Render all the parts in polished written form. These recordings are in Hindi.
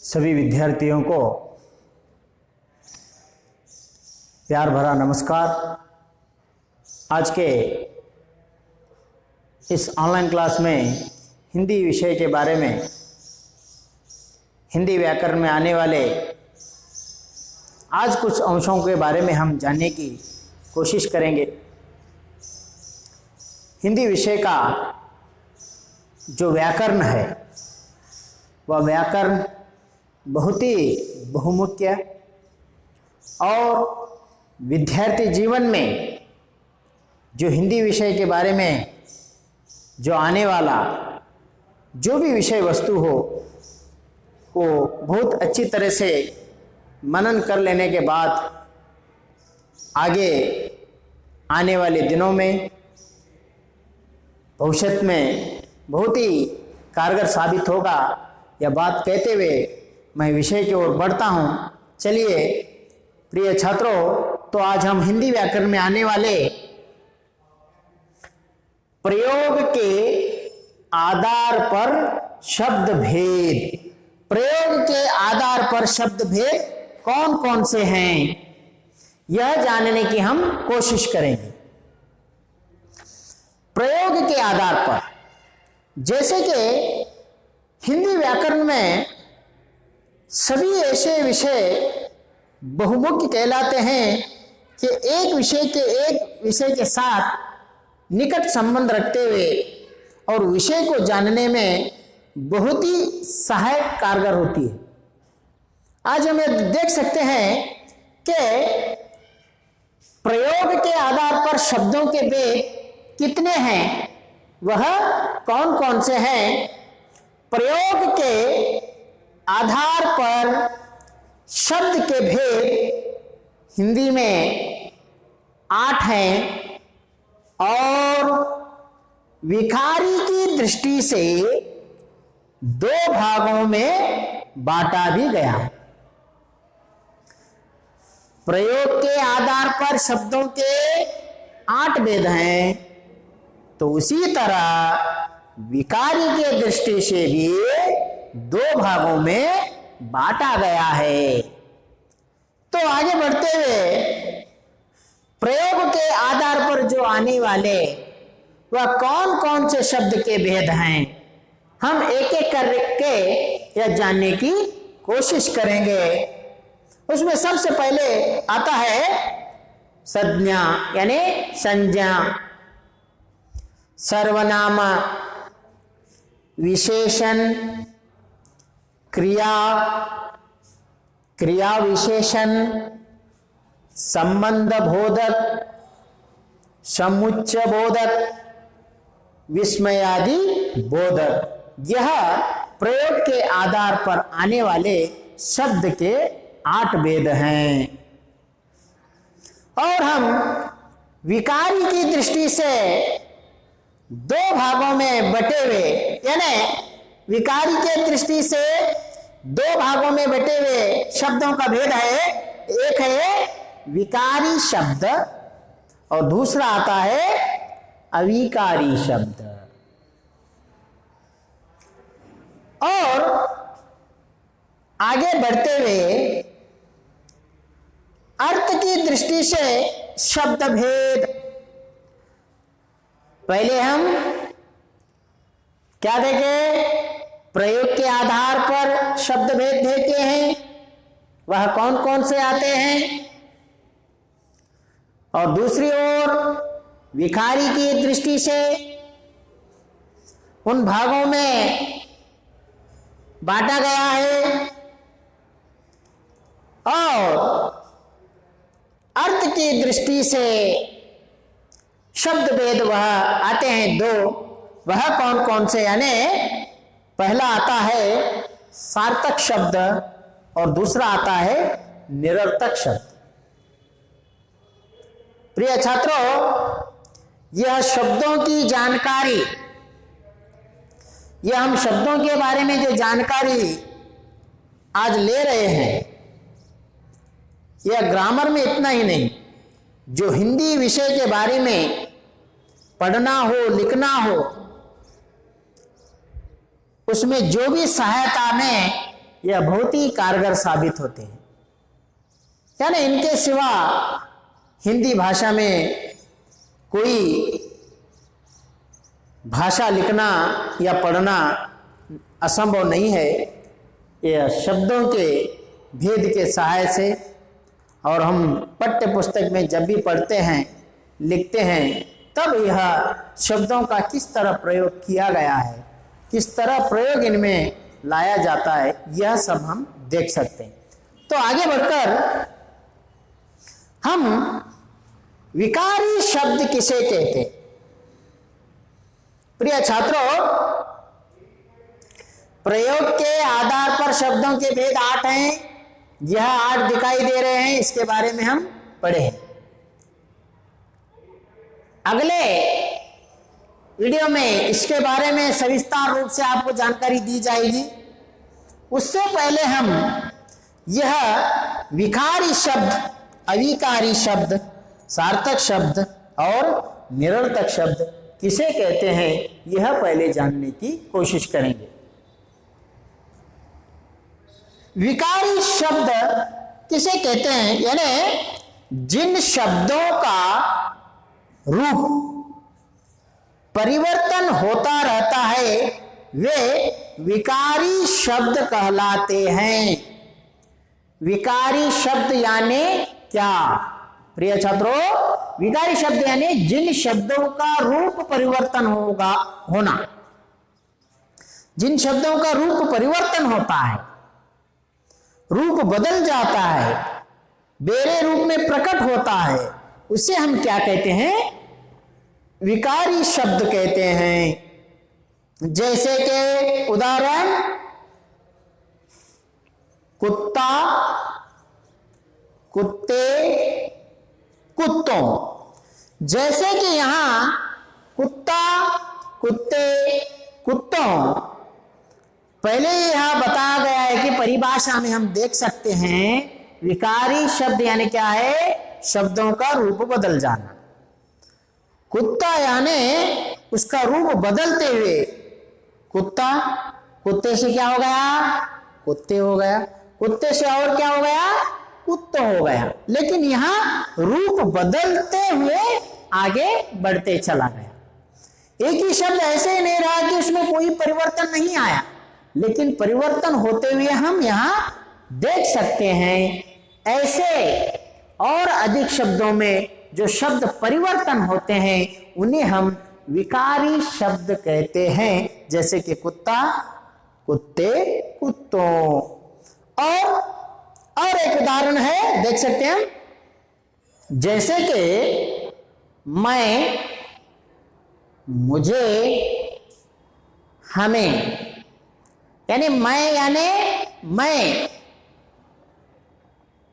सभी विद्यार्थियों को प्यार भरा नमस्कार। आज के इस ऑनलाइन क्लास में हिंदी विषय के बारे में, हिंदी व्याकरण में आने वाले आज कुछ अंशों के बारे में हम जानने की कोशिश करेंगे। हिंदी विषय का जो व्याकरण है वह व्याकरण बहुत ही बहुमुख्य और विद्यार्थी जीवन में जो हिंदी विषय के बारे में जो आने वाला जो भी विषय वस्तु हो वो बहुत अच्छी तरह से मनन कर लेने के बाद आगे आने वाले दिनों में भविष्य में बहुत ही कारगर साबित होगा। यह बात कहते हुए मैं विषय की ओर बढ़ता हूँ। चलिए प्रिय छात्रों, तो आज हम हिंदी व्याकरण में आने वाले प्रयोग के आधार पर शब्द भेद, प्रयोग के आधार पर शब्द भेद कौन कौन से हैं, यह जानने की हम कोशिश करेंगे। प्रयोग के आधार पर, जैसे कि हिंदी व्याकरण में सभी ऐसे विषय बहुमुख्य कहलाते हैं कि एक विषय के साथ निकट संबंध रखते हुए और विषय को जानने में बहुत ही सहायक कारगर होती है। आज हम देख सकते हैं कि प्रयोग के आधार पर शब्दों के भेद कितने हैं, वह कौन कौन से हैं। प्रयोग के आधार पर शब्द के भेद हिंदी में 8 हैं और विकारी की दृष्टि से 2 भागों में बांटा भी गया है। प्रयोग के आधार पर शब्दों के 8 भेद हैं, तो उसी तरह विकारी के दृष्टि से भी 2 भागों में बांटा गया है। तो आगे बढ़ते हुए प्रयोग के आधार पर जो आने वाले वह कौन कौन से शब्द के भेद हैं, हम एक एक करके यह जानने की कोशिश करेंगे। उसमें सबसे पहले आता है संज्ञा यानी संज्ञा, सर्वनाम, विशेषण, क्रिया, क्रिया विशेषण, संबंध बोधक, समुच्चय बोधक, विस्मयादि बोधक। यह प्रयोग के आधार पर आने वाले शब्द के 8 भेद हैं। और हम विकारी की दृष्टि से 2 भागों में बटे हुए, यानी विकारी के दृष्टि से 2 भागों में बटे हुए शब्दों का भेद है। एक है विकारी शब्द और दूसरा आता है अविकारी शब्द। और आगे बढ़ते हुए अर्थ की दृष्टि से शब्द भेद, पहले हम क्या देखें, प्रयोग के आधार पर शब्द भेद देखे हैं, वह कौन कौन से आते हैं। और दूसरी ओर विकारी की दृष्टि से उन भागों में बांटा गया है। और अर्थ की दृष्टि से शब्द भेद वह आते हैं 2, वह कौन कौन से, यानी पहला आता है सार्थक शब्द और दूसरा आता है निरर्थक शब्द। प्रिय छात्रों, यह शब्दों की जानकारी, यह हम शब्दों के बारे में जो जानकारी आज ले रहे हैं, यह ग्रामर में इतना ही नहीं, जो हिंदी विषय के बारे में पढ़ना हो, लिखना हो, उसमें जो भी सहायता में यह बहुत ही कारगर साबित होते हैं। यानी इनके सिवा हिंदी भाषा में कोई भाषा लिखना या पढ़ना असंभव नहीं है। यह शब्दों के भेद के सहाय से, और हम पाठ्य पुस्तक में जब भी पढ़ते हैं, लिखते हैं, तब यह शब्दों का किस तरह प्रयोग किया गया है, किस तरह प्रयोग इनमें लाया जाता है, यह सब हम देख सकते हैं। तो आगे बढ़कर हम विकारी शब्द किसे कहते हैं? प्रिय छात्रों, प्रयोग के आधार पर शब्दों के भेद 8 हैं। यह 8 दिखाई दे रहे हैं, इसके बारे में हम पढ़े हैं। अगले वीडियो में इसके बारे में सविस्तार रूप से आपको जानकारी दी जाएगी। उससे पहले हम यह विकारी शब्द, अविकारी शब्द, सार्थक शब्द और निरर्थक शब्द किसे कहते हैं, यह पहले जानने की कोशिश करेंगे। विकारी शब्द किसे कहते हैं? यानी जिन शब्दों का रूप परिवर्तन होता रहता है वे विकारी शब्द कहलाते हैं। विकारी शब्द यानी क्या? प्रिय छात्रों, विकारी शब्द यानी जिन शब्दों का रूप परिवर्तन होना, जिन शब्दों का रूप परिवर्तन होता है, रूप बदल जाता है, बेरे रूप में प्रकट होता है, उसे हम क्या कहते हैं? विकारी शब्द कहते हैं। जैसे कि उदाहरण, कुत्ता, कुत्ते, कुत्तों। जैसे कि यहां कुत्ता, कुत्ते, कुत्तों, पहले यहां बताया गया है कि परिभाषा में हम देख सकते हैं विकारी शब्द यानी क्या है? शब्दों का रूप बदल जाना। कुत्ता यानी उसका रूप बदलते हुए, कुत्ता, कुत्ते से क्या हो गया? कुत्ते हो गया। कुत्ते से और क्या हो गया? कुत्ता हो गया। लेकिन यहां रूप बदलते हुए आगे बढ़ते चला गया। एक ही शब्द ऐसे ही नहीं रहा कि उसमें कोई परिवर्तन नहीं आया, लेकिन परिवर्तन होते हुए हम यहां देख सकते हैं। ऐसे और अधिक शब्दों में जो शब्द परिवर्तन होते हैं उन्हें हम विकारी शब्द कहते हैं। जैसे कि कुत्ता, कुत्ते, कुत्तों। और एक उदाहरण है, देख सकते हैं हम। जैसे कि मैं, मुझे, हमें। यानी मैं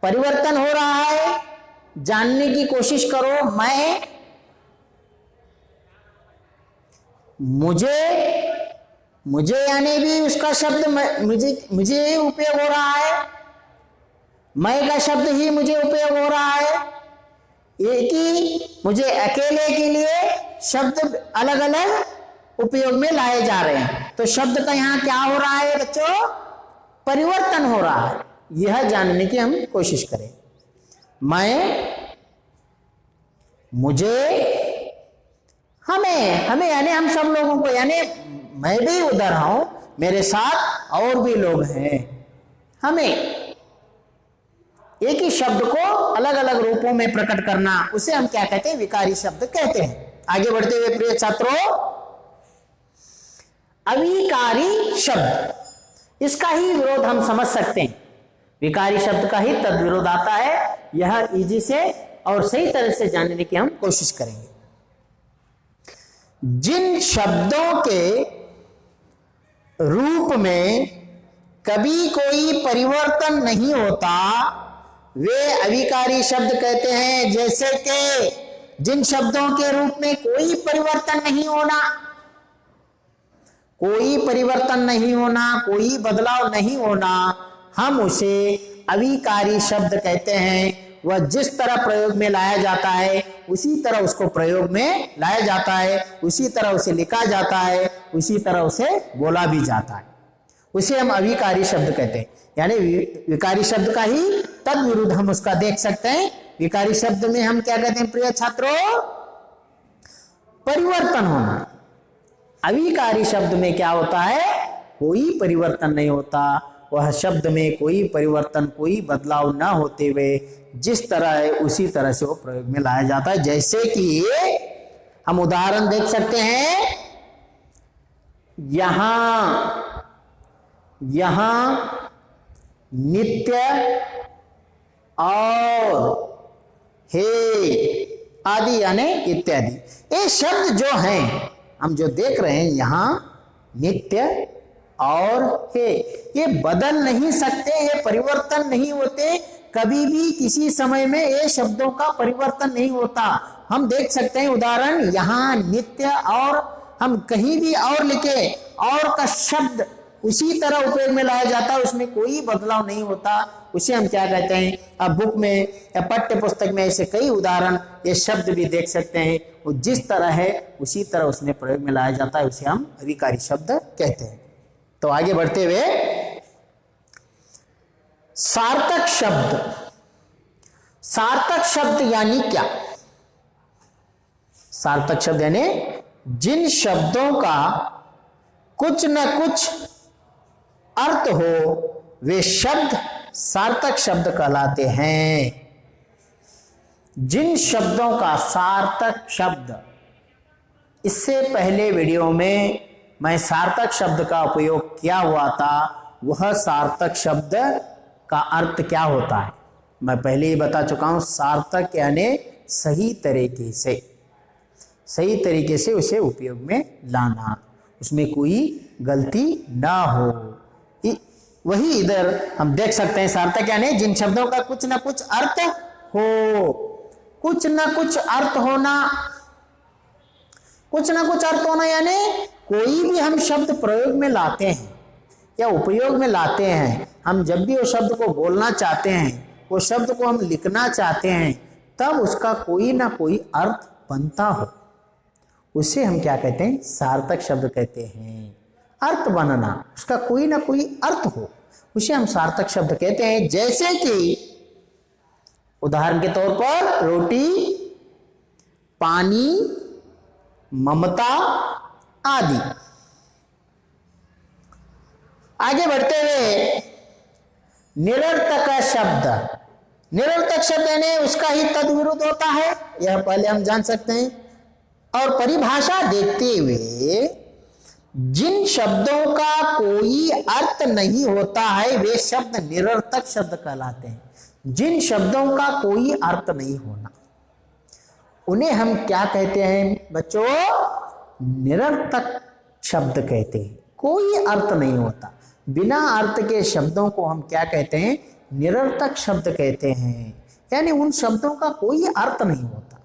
परिवर्तन हो रहा है, जानने की कोशिश करो। मैं, मुझे यानी भी उसका शब्द मुझे ही उपयोग हो रहा है, मैं का शब्द ही मुझे उपयोग हो रहा है। एक ही मुझे अकेले के लिए शब्द अलग अलग उपयोग में लाए जा रहे हैं। तो शब्द का यहां क्या हो रहा है बच्चों? परिवर्तन हो रहा है। यह जानने की हम कोशिश करें। मैं, मुझे, हमें यानी हम सब लोगों को, यानी मैं भी उधर हूं, मेरे साथ और भी लोग हैं। हमें, एक ही शब्द को अलग अलग रूपों में प्रकट करना, उसे हम क्या कहते हैं? विकारी शब्द कहते हैं। आगे बढ़ते हुए प्रिय छात्रों, अविकारी शब्द, इसका ही विरोध हम समझ सकते हैं। विकारी शब्द का ही तद विरोध आता है। यह इजी से और सही तरह से जानने की हम कोशिश करेंगे। जिन शब्दों के रूप में कभी कोई परिवर्तन नहीं होता वे अविकारी शब्द कहते हैं। जैसे कि जिन शब्दों के रूप में कोई परिवर्तन नहीं होना, कोई परिवर्तन नहीं होना, कोई बदलाव नहीं होना, हम उसे अविकारी शब्द कहते हैं। वह जिस तरह प्रयोग में लाया जाता है उसी तरह उसको प्रयोग में लाया जाता है, उसी तरह उसे लिखा जाता है, उसी तरह उसे बोला भी जाता है। उसे हम अविकारी शब्द कहते हैं। यानी विकारी शब्द का ही तद विरुद्ध हम उसका देख सकते हैं। विकारी शब्द में हम क्या कहते हैं प्रिय छात्रों? परिवर्तन होना। अविकारी शब्द में क्या होता है? कोई परिवर्तन नहीं होता। वह शब्द में कोई परिवर्तन, कोई बदलाव ना होते हुए जिस तरह है उसी तरह से वो प्रयोग में लाया जाता है। जैसे कि हम उदाहरण देख सकते हैं, यहां नित्य और हे आदि यानी इत्यादि, ये शब्द जो हैं हम जो देख रहे हैं यहां नित्य और हे, ये बदल नहीं सकते, ये परिवर्तन नहीं होते। कभी भी किसी समय में ये शब्दों का परिवर्तन नहीं होता। हम देख सकते हैं उदाहरण, यहां नित्य और हम कहीं भी और लिखे और का शब्द उसी तरह उपयोग में लाया जाता है, उसमें कोई बदलाव नहीं होता। उसे हम क्या कहते हैं? अब बुक में या पाठ्य पुस्तक में ऐसे कई उदाहरण ये शब्द भी देख सकते हैं। वो जिस तरह है उसी तरह उसमें प्रयोग में लाया जाता है, उसे हम अविकारी शब्द कहते हैं। तो आगे बढ़ते हुए सार्थक शब्द। सार्थक शब्द यानी क्या? सार्थक शब्द यानी जिन शब्दों का कुछ न कुछ अर्थ हो वे शब्द सार्थक शब्द कहलाते हैं। जिन शब्दों का सार्थक शब्द, इससे पहले वीडियो में मैं सार्थक शब्द का उपयोग किया हुआ था, वह सार्थक शब्द का अर्थ क्या होता है मैं पहले ही बता चुका हूं। सार्थक यानी सही तरीके से उसे उपयोग में लाना, उसमें कोई गलती ना हो। वही इधर हम देख सकते हैं, सार्थक यानी जिन शब्दों का कुछ ना कुछ अर्थ हो। कुछ ना कुछ अर्थ होना, कुछ ना कुछ अर्थ होना यानी कोई भी हम शब्द प्रयोग में लाते हैं या उपयोग में लाते हैं, हम जब भी वो शब्द को बोलना चाहते हैं, वो शब्द को हम लिखना चाहते हैं, तब उसका कोई ना कोई अर्थ बनता हो, उसे हम क्या कहते हैं? सार्थक शब्द कहते हैं। अर्थ बनना, उसका कोई ना कोई अर्थ हो, उसे हम सार्थक शब्द कहते हैं। जैसे कि उदाहरण के तौर पर रोटी, पानी, ममता आदि। आगे बढ़ते हुए निरर्थक शब्द। निरर्थक शब्द यानी उसका ही तद विरुद्ध होता है, यह पहले हम जान सकते हैं। और परिभाषा देखते हुए जिन शब्दों का कोई अर्थ नहीं होता है वे शब्द निरर्थक शब्द कहलाते हैं। जिन शब्दों का कोई अर्थ नहीं होना, उन्हें हम क्या कहते हैं बच्चों? निरर्थक शब्द कहते हैं। कोई अर्थ नहीं होता, बिना अर्थ के शब्दों को हम क्या कहते हैं? निरर्थक शब्द कहते हैं। यानी उन शब्दों का कोई अर्थ नहीं होता।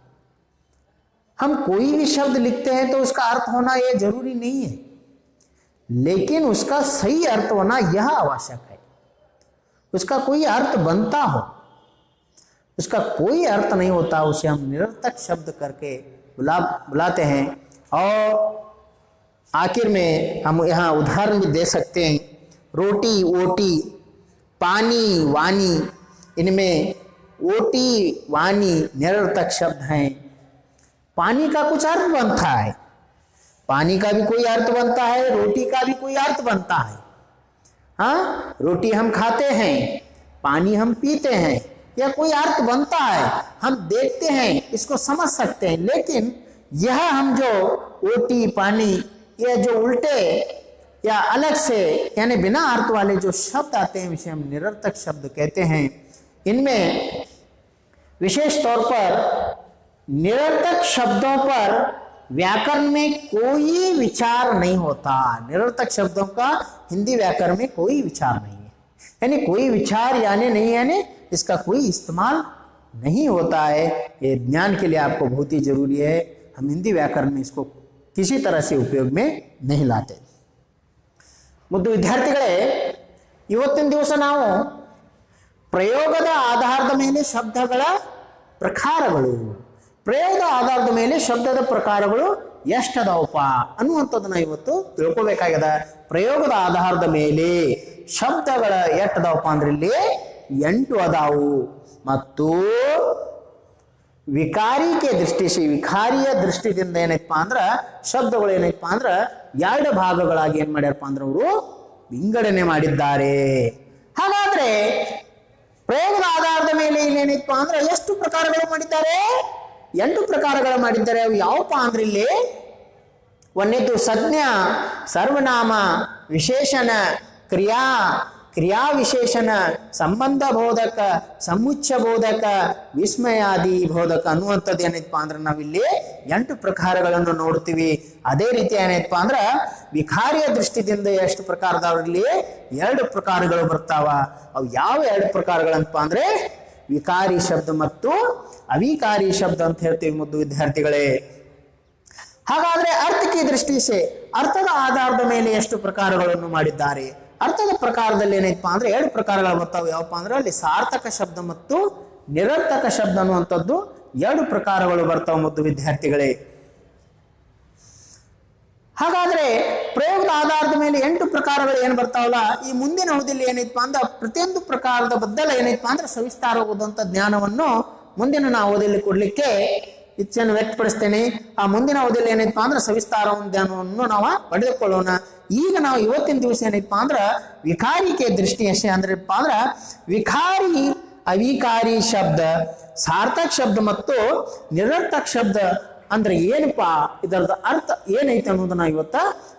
हम कोई भी शब्द लिखते हैं तो उसका अर्थ होना यह जरूरी नहीं है, लेकिन उसका सही अर्थ होना यह आवश्यक है। उसका कोई अर्थ बनता हो, उसका कोई अर्थ नहीं होता, उसे हम निरर्थक शब्द करके बुलाते हैं। और आखिर में हम यहाँ उदाहरण भी दे सकते हैं, रोटी, ओटी, पानी, वानी, इनमें ओटी, वानी निरर्थक शब्द हैं। पानी का कुछ अर्थ बनता है, पानी का भी कोई अर्थ बनता है, रोटी का भी कोई अर्थ बनता है। हाँ, रोटी हम खाते हैं, पानी हम पीते हैं, या कोई अर्थ बनता है, हम देखते हैं, इसको समझ सकते हैं। लेकिन यह हम जो रोटी, पानी, यह जो उल्टे या अलग से यानी बिना अर्थ वाले जो शब्द आते हैं उसे हम निरर्थक शब्द कहते हैं। इनमें विशेष तौर पर निरर्थक शब्दों पर व्याकरण में कोई विचार नहीं होता। निरर्थक शब्दों का हिंदी व्याकरण में कोई विचार नहीं है, यानी कोई विचार यानी नहीं, यानी इसका कोई इस्तेमाल नहीं होता है। ये ज्ञान के लिए आपको बहुत ही जरूरी है। हम हिंदी व्याकरण में इसको किसी तरह से उपयोग में नहीं लाते। मुद्दु विद्यार्थिगळे, ಇವತ್ತಿನ ದಿವಸ ನಾವು ಪ್ರಯೋಗದ ಆಧಾರದ ಮೇಲೆ ಶಬ್ದಗಳ ಪ್ರಕಾರಗಳು, ಪ್ರಯೋಗದ ಆಧಾರದ ಮೇಲೆ ಶಬ್ದದ ಪ್ರಕಾರಗಳು ಎಷ್ಟದಾವಪ್ಪ ಅನ್ನುವಂಥದ್ದನ್ನ ಇವತ್ತು ತಿಳ್ಕೊಬೇಕಾಗ್ಯದ. ಪ್ರಯೋಗದ ಆಧಾರದ ಮೇಲೆ ಶಬ್ದಗಳ ಎಷ್ಟದಾವಪ್ಪ ಅಂದ್ರೆ ಇಲ್ಲಿ 8 ಅದಾವು. ಮತ್ತು ವಿಕಾರಿಕೆ ದೃಷ್ಟಿಸಿ, ವಿಕಾರಿಯ ದೃಷ್ಟಿದಿಂದ ಏನೈತಪ್ಪ ಅಂದ್ರ ಶಬ್ದಗಳು ಏನೈತಪ್ಪ ಅಂದ್ರ 2 ಭಾಗಗಳಾಗಿ ಏನ್ ಮಾಡ್ಯಾರಪ್ಪ ಅಂದ್ರೆ ಅವರು ವಿಂಗಡಣೆ ಮಾಡಿದ್ದಾರೆ. ಹಾಗಾದ್ರೆ ಪ್ರಯೋಗದ ಆಧಾರದ ಮೇಲೆ ಇನ್ನೇನೈತಪ್ಪ ಅಂದ್ರೆ ಎಷ್ಟು ಪ್ರಕಾರಗಳು ಮಾಡಿದ್ದಾರೆ? 8 ಪ್ರಕಾರಗಳು ಮಾಡಿದ್ದಾರೆ. ಅವು ಯಾವಪ್ಪ ಅಂದ್ರೆ ಇಲ್ಲಿ ಒಂದನೇದು ಸಂಜ್ಞಾ, ಸರ್ವನಾಮ, ವಿಶೇಷಣ, ಕ್ರಿಯಾ, ಕ್ರಿಯಾ ವಿಶೇಷಣ, ಸಂಬಂಧ ಬೋಧಕ, ಸಮುಚ್ಚ ಬೋಧಕ, ವಿಸ್ಮಯಾದಿ ಬೋಧಕ ಅನ್ನುವಂಥದ್ದು ಏನೈತಪ್ಪ ಅಂದ್ರೆ ನಾವಿಲ್ಲಿ 8 ಪ್ರಕಾರಗಳನ್ನು ನೋಡ್ತೀವಿ. ಅದೇ ರೀತಿ ಏನೈತಪ್ಪ ಅಂದ್ರ ವಿಕಾರಿಯ ದೃಷ್ಟಿದಿಂದ ಎಷ್ಟು ಪ್ರಕಾರದವರಲ್ಲಿ 2 ಪ್ರಕಾರಗಳು ಬರ್ತಾವ. ಅವು ಯಾವ 2 ಪ್ರಕಾರಗಳಂತಪ್ಪ ಅಂದ್ರೆ ವಿಕಾರಿ ಶಬ್ದ ಮತ್ತು ಅವಿಕಾರಿ ಶಬ್ದ ಅಂತ ಹೇಳ್ತೀವಿ ಮುದ್ದು ವಿದ್ಯಾರ್ಥಿಗಳೇ. ಹಾಗಾದ್ರೆ ಅರ್ಥಕ್ಕೆ ದೃಷ್ಟಿಸೆ ಅರ್ಥದ ಆಧಾರದ ಮೇಲೆ ಎಷ್ಟು ಪ್ರಕಾರಗಳನ್ನು ಮಾಡಿದ್ದಾರೆ? ಅರ್ಥದ ಪ್ರಕಾರದಲ್ಲಿ ಏನೈತಪ್ಪ ಅಂದ್ರೆ 2 ಪ್ರಕಾರಗಳು ಬರ್ತಾವೆ. ಯಾವಪ್ಪ ಅಂದ್ರೆ ಅಲ್ಲಿ ಸಾರ್ಥಕ ಶಬ್ದ ಮತ್ತು ನಿರರ್ಥಕ ಶಬ್ದ ಅನ್ನುವಂಥದ್ದು 2 ಪ್ರಕಾರಗಳು ಬರ್ತಾವೆ ಮುದ್ದು ವಿದ್ಯಾರ್ಥಿಗಳೇ. ಹಾಗಾದ್ರೆ ಪ್ರಯೋಗದ ಆಧಾರದ ಮೇಲೆ 8 ಪ್ರಕಾರಗಳು ಏನ್ ಬರ್ತಾವಲ್ಲ, ಈ ಮುಂದಿನ ಅವಧಿಯಲ್ಲಿ ಏನೈತಪ್ಪ ಅಂದ್ರೆ ಪ್ರತಿಯೊಂದು ಪ್ರಕಾರದ ಬದ್ದಲ ಏನೈತಪ್ಪ ಅಂದ್ರೆ ಸವಿಸ್ತಾರವಾದಂತ ಜ್ಞಾನವನ್ನು ಮುಂದಿನ ಅವಧಿಯಲ್ಲಿ ಕೊಡ್ಲಿಕ್ಕೆ ಇಚ್ಛೆಯನ್ನು ವ್ಯಕ್ತಪಡಿಸ್ತೇನೆ. ಆ ಮುಂದಿನ ಅವಧಿಯಲ್ಲಿ ಏನೈತಪ್ಪ ಅಂದ್ರೆ ಸವಿಸ್ತಾರ ಜ್ಞಾನವನ್ನು ನಾವು ಪಡೆದುಕೊಳ್ಳೋಣ. ಈಗ ನಾವು ಇವತ್ತಿನ ದಿವಸ ಏನೈತಪ್ಪ ಅಂದ್ರೆ ವಿಕಾರಿಕೆ ದೃಷ್ಟಿ ಅಂದ್ರಪ್ಪ ಅಂದ್ರ ವಿಕಾರಿ ಅವಿಕಾರಿ ಶಬ್ದ, ಸಾರ್ಥಕ್ ಶಬ್ದ ಮತ್ತು ನಿರರ್ಥಕ್ ಶಬ್ದ ಅಂದ್ರೆ ಏನಪ್ಪಾ, ಇದರದ ಅರ್ಥ ಏನೈತೆ ಅನ್ನೋದನ್ನ ಇವತ್ತ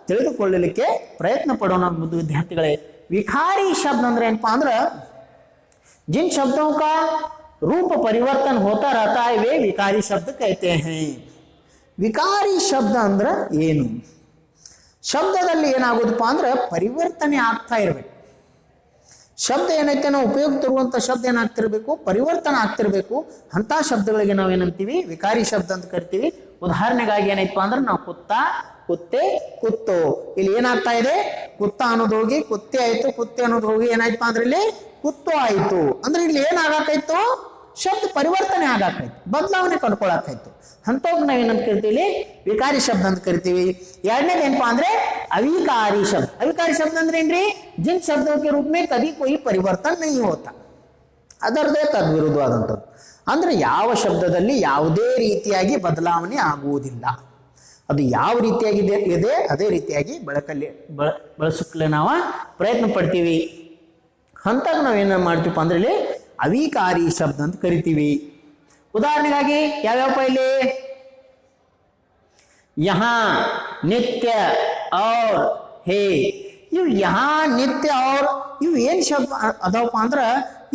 ತಿಳಿದುಕೊಳ್ಳಲಿಕ್ಕೆ ಪ್ರಯತ್ನ ಪಡೋಣ ಮುದ್ದು ವಿದ್ಯಾರ್ಥಿಗಳೇ. विकारी शब्द अंदर जिन शब्दों का रूप परिवर्तन होता रहता है वे विकारी शब्द कहते हैं। विकारी शब्द अंदर ಏನು ಶಬ್ದದಲ್ಲಿ ಏನಾಗೋದಪ್ಪ ಅಂದ್ರೆ ಪರಿವರ್ತನೆ ಆಗ್ತಾ ಇರಬೇಕು. ಶಬ್ದ ಏನೈತೆ ನಾವು ಉಪಯೋಗ ತರುವಂತ ಶಬ್ದ ಏನಾಗ್ತಿರ್ಬೇಕು, ಪರಿವರ್ತನೆ ಆಗ್ತಿರ್ಬೇಕು. ಅಂತ ಶಬ್ದಗಳಿಗೆ ನಾವು ಏನಂತೀವಿ, ವಿಕಾರಿ ಶಬ್ದ ಅಂತ ಕರಿತೀವಿ. ಉದಾಹರಣೆಗಾಗಿ ಏನೈತಪ್ಪ ಅಂದ್ರೆ ನಾವು ಕುತ್ತ, ಕುತ್ತೆ, ಕುತ್ತೋ, ಇಲ್ಲಿ ಏನಾಗ್ತಾ ಇದೆ, ಕುತ್ತ ಅನ್ನೋದು ಹೋಗಿ ಕುತ್ತೆ ಆಯ್ತು, ಕುತ್ತೆ ಅನ್ನೋದು ಹೋಗಿ ಏನಾಯ್ತಪ್ಪ ಅಂದ್ರೆ ಇಲ್ಲಿ ಕುತ್ತೋ ಆಯ್ತು. ಅಂದ್ರೆ ಇಲ್ಲಿ ಏನಾಗಾಕಾಯ್ತು, ಶಬ್ದ ಪರಿವರ್ತನೆ ಆಗಾಕಾಯ್ತು, ಬದಲಾವಣೆ ಕಂಡುಕೊಳ್ಳಾಕಾಯ್ತು. ಅಂತವ್ರು ನಾವೇನಂತ ಕರಿತೀವಿ, ವಿಕಾರಿ ಶಬ್ದ ಅಂತ ಕರಿತೀವಿ. ಎರಡನೇದು ಏನಪ್ಪಾ ಅಂದ್ರೆ ಅವಿಕಾರಿ ಶಬ್ದ. ಅವಿಕಾರಿ ಶಬ್ದ ಅಂದ್ರೆ ಏನ್ರಿ, जिन शब्दों के रूप में कभी कोई परिवर्तन नहीं होता, ಅದರದೇ ತದ್ವಿರುದ್ಧವಾದಂಥದ್ದು. ಅಂದ್ರೆ ಯಾವ ಶಬ್ದದಲ್ಲಿ ಯಾವುದೇ ರೀತಿಯಾಗಿ ಬದಲಾವಣೆ ಆಗುವುದಿಲ್ಲ, ಅದು ಯಾವ ರೀತಿಯಾಗಿ ಇದೆ ಅದೇ ರೀತಿಯಾಗಿ ಬಳಸಕ್ಕೆ ನಾವು ಪ್ರಯತ್ನ ಪಡ್ತೀವಿ. ಅಂತಾಗ ನಾವೇನ ಮಾಡ್ತೀವಿ ಅಂದ್ರೆ ಇಲ್ಲಿ ಅವಿಕಾರಿ ಶಬ್ದ ಅಂತ ಕರಿತೀವಿ. ಉದಾಹರಣೆಗಾಗಿ ಯಾವ್ಯಾವ ಇಲ್ಲಿ ಯಹಾ, ನಿತ್ಯ, ಔರ್, ಹೇ, ಇವು ಯಹಾ, ನಿತ್ಯ, ಔರ್ ಇವು ಏನು ಶಬ್ದ ಅದಾವಪ್ಪ ಅಂದ್ರೆ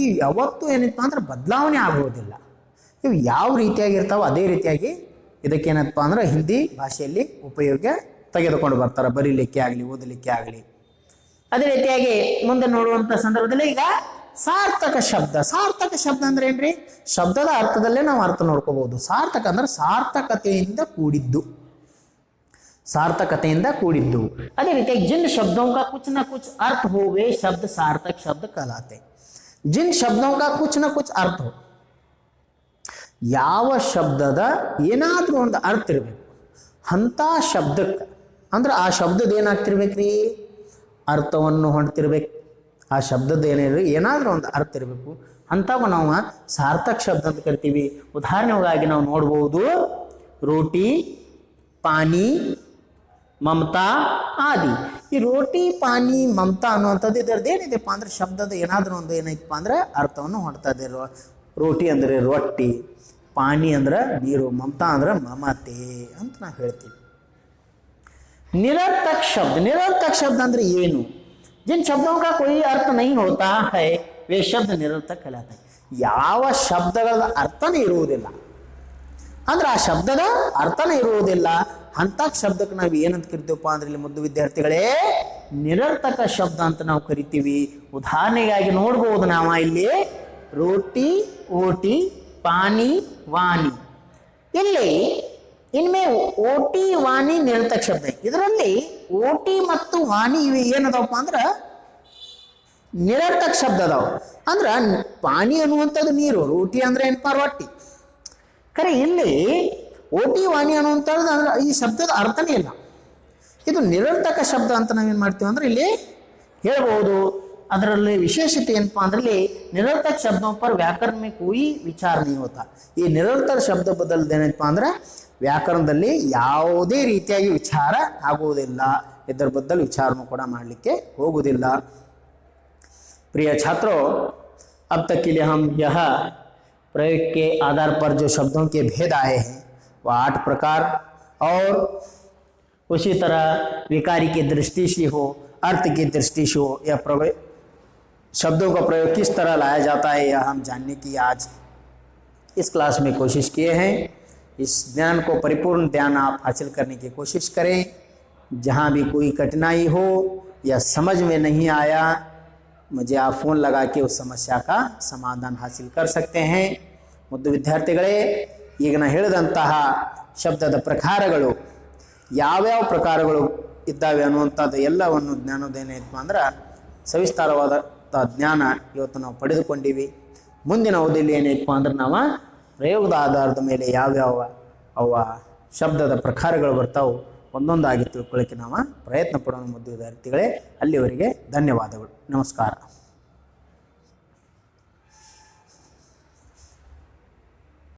ಇವು ಯಾವತ್ತೂ ಏನಪ್ಪ ಅಂದ್ರೆ ಬದಲಾವಣೆ ಆಗುವುದಿಲ್ಲ. ಇವು ಯಾವ ರೀತಿಯಾಗಿರ್ತಾವ ಅದೇ ರೀತಿಯಾಗಿ ಇದಕ್ಕೇನಪ್ಪ ಅಂದ್ರೆ ಹಿಂದಿ ಭಾಷೆಯಲ್ಲಿ ಉಪಯೋಗ ತೆಗೆದುಕೊಂಡು ಬರ್ತಾರೆ, ಬರೀಲಿಕ್ಕೆ ಆಗಲಿ ಓದಲಿಕ್ಕೆ ಆಗಲಿ. ಅದೇ ರೀತಿಯಾಗಿ ಮುಂದೆ ನೋಡುವಂಥ ಸಂದರ್ಭದಲ್ಲಿ ಈಗ ಸಾರ್ಥಕ ಶಬ್ದ. ಸಾರ್ಥಕ ಶಬ್ದ ಅಂದ್ರೆ ಏನ್ರಿ, ಶಬ್ದದ ಅರ್ಥದಲ್ಲೇ ನಾವು ಅರ್ಥ ನೋಡ್ಕೋಬಹುದು. ಸಾರ್ಥಕ ಅಂದ್ರೆ ಸಾರ್ಥಕತೆಯಿಂದ ಕೂಡಿದ್ದು, सार्थकतेಯಿಂದ ಕೂಡಿದ್ದು. ಅದೇ ರೀತಿಯಾಗಿ जिन शब्दों का कुछ न कुछ अर्थ हो वे शब्द सार्थक शब्द कहलाते। जिन शब्दों का कुछ न कुछ अर्थ हो, ಯಾವ ಶಬ್ದದ ಏನಾದ್ರೂ ಒಂದು ಅರ್ಥ ಇರಬೇಕು ಅಂತ ಶಬ್ದಕ್ಕೆ, ಅಂದ್ರೆ ಆ ಶಬ್ದದ ಏನಾಗ್ತಿರ್ಬೇಕ್ರಿ, ಅರ್ಥವನ್ನು ಹೊಂಡ್ತಿರ್ಬೇಕು. ಆ ಶಬ್ದದ ಏನಾದ್ರೂ ಒಂದು ಅರ್ಥ ಇರಬೇಕು, ಅಂಥವು ನಾವು ಸಾರ್ಥಕ ಶಬ್ದ ಅಂತ ಕರಿತೀವಿ. ಉದಾಹರಣೆಗಾಗಿ ನಾವು ನೋಡ್ಬೋದು, ರೋಟಿ, ಪಾನಿ, ಮಮತಾ ಆದಿ. ಈ ರೋಟಿ, ಪಾನಿ, ಮಮತಾ ಅನ್ನುವಂಥದ್ದು ಇದರದ್ದು ಏನಿದೆಪ್ಪ ಅಂದ್ರೆ ಶಬ್ದದ ಏನಾದ್ರೂ ಒಂದು ಏನೈತಪ್ಪ ಅಂದ್ರೆ ಅರ್ಥವನ್ನು ಹೊಂಡ್ತಾ ಇದೆ. ರೋಟಿ ಅಂದ್ರೆ ರೊಟ್ಟಿ, ಪಾನಿ ಅಂದ್ರೆ ನೀರು, ಮಮತಾ ಅಂದ್ರೆ ಮಮತೆ ಅಂತ ನಾವು ಹೇಳ್ತೀವಿ. निरर्थक शब्द, निरर्थक शब्द ಅಂದ್ರೆ ಏನು, जिन शब्दों का कोई अर्थ नहीं होता है वे शब्द निरर्थक कहलाते हैं। ಯಾವ ಶಬ್ದಗಳ ಅರ್ಥನೇ ಇರುವುದಿಲ್ಲ ಅಂದ್ರೆ ಆ ಶಬ್ದದ ಅರ್ಥನೇ ಇರುವುದಿಲ್ಲ ಅಂತ ಶಬ್ದಕ್ಕೆ ನಾವು ಏನಂತ ಕರಿತೀವಪ್ಪ ಅಂದ್ರೆ ಇಲ್ಲಿ ಮುದ್ದು ವಿದ್ಯಾರ್ಥಿಗಳೇ ನಿರರ್ಥಕ ಶಬ್ದ ಅಂತ ನಾವು ಕರಿತೀವಿ. ಉದಾಹರಣೆಗಾಗಿ ನೋಡ್ಬೋದು ನಾವು ಇಲ್ಲಿ ರೋಟಿ, ಓಟಿ, ಪಾನಿ, ವಾಣಿ. ಇಲ್ಲಿ ಇನ್ಮೇ ಓಟಿ, ವಾಣಿ ನಿರರ್ಥಕ ಶಬ್ದ. ಇದರಲ್ಲಿ ಓಟಿ ಮತ್ತು ವಾಣಿ ಇವು ಏನದವಪ್ಪ ಅಂದ್ರೆ ನಿರರ್ಥಕ ಶಬ್ದ ಅದಾವ. ಅಂದ್ರೆ ಪಾನಿ ಅನ್ನುವಂಥದ್ದು ನೀರು, ರೋಟಿ ಅಂದ್ರೆ ಏನಪ್ಪ ರೊಟ್ಟಿ. ಖರೆ ಇಲ್ಲಿ ಓಟಿ ವಾಣಿ ಅನ್ನುವಂಥದ್ದು ಅಂದ್ರೆ ಈ ಶಬ್ದದ ಅರ್ಥನೇ ಇಲ್ಲ. ಇದು ನಿರರ್ಥಕ ಶಬ್ದ ಅಂತ ನಾವೇನು ಮಾಡ್ತೀವಿ ಅಂದ್ರೆ ಇಲ್ಲಿ ಹೇಳ್ಬೋದು. ಅದರಲ್ಲಿ ವಿಶೇಷತೆ ಏನಪ್ಪಾ ಅಂದ್ರೆ ಇಲ್ಲಿ ನಿರರ್ಥಕ ಶಬ್ದों पर व्याकरण में कोई विचार नहीं होता. ಈ ನಿರರ್ಥಕ ಶಬ್ದ ಬದಲದೇನಪ್ಪ ಅಂದ್ರೆ ವ್ಯಾಕರಣದಲ್ಲಿ ಯಾವುದೇ ರೀತಿಯಾಗಿ ವಿಚಾರ ಆಗುವುದಿಲ್ಲ, ಇದರ ಬದಲು ವಿಚಾರನೂ ಕೂಡ ಮಾಡಲಿಕ್ಕೆ ಹೋಗುವುದಿಲ್ಲ. प्रिय छात्रों, अब तक के लिए हम यह प्रयोग के आधार पर जो शब्दों के भेद आए हैं वह 8 प्रकार, और उसी तरह विकारी की दृष्टि से हो, अर्थ की दृष्टि से हो, यह शब्दों का प्रयोग किस तरह लाया जाता है यह हम जानने की आज इस क्लास में कोशिश किए हैं. इस ज्ञान को परिपूर्ण ज्ञान आप हासिल करने की कोशिश करें. जहाँ भी कोई कठिनाई हो या समझ में नहीं आया, मुझे आप फ़ोन लगा के उस समस्या का समाधान हासिल कर सकते हैं. ಮುದ್ದು ವಿದ್ಯಾರ್ಥಿಗಳೇ, ಈಗ ನಾನು ಹೇಳಿದಂತಹ ಶಬ್ದದ ಪ್ರಕಾರಗಳು ಯಾವ್ಯಾವ ಪ್ರಕಾರಗಳು ಇದ್ದಾವೆ ಅನ್ನುವಂಥದ್ದು ಎಲ್ಲವನ್ನು ಜ್ಞಾನೋದಯ ಏನಪ್ಪ ಅಂದ್ರೆ ಸವಿಸ್ತಾರವಾದ ಜ್ಞಾನ ಇವತ್ತು ನಾವು ಪಡೆದುಕೊಂಡಿವಿ. ಮುಂದಿನ ಅವಧಿಯಲ್ಲಿ ಏನಪ್ಪ ಅಂದ್ರೆ ನಾವು ಪ್ರಯೋಗದ ಆಧಾರದ ಮೇಲೆ ಯಾವ್ಯಾವ ಅವ ಶಬ್ದದ ಪ್ರಕಾರಗಳು ಬರ್ತಾವೆ ಒಂದೊಂದಾಗಿ ತಿಳ್ಕೊಳ್ಳಿಕ್ಕೆ ನಾವು ಪ್ರಯತ್ನ ಪಡೋಣ ಮುದ್ದು ವಿದ್ಯಾರ್ಥಿಗಳೇ. ಅಲ್ಲಿವರೆಗೆ ಧನ್ಯವಾದಗಳು. ನಮಸ್ಕಾರ.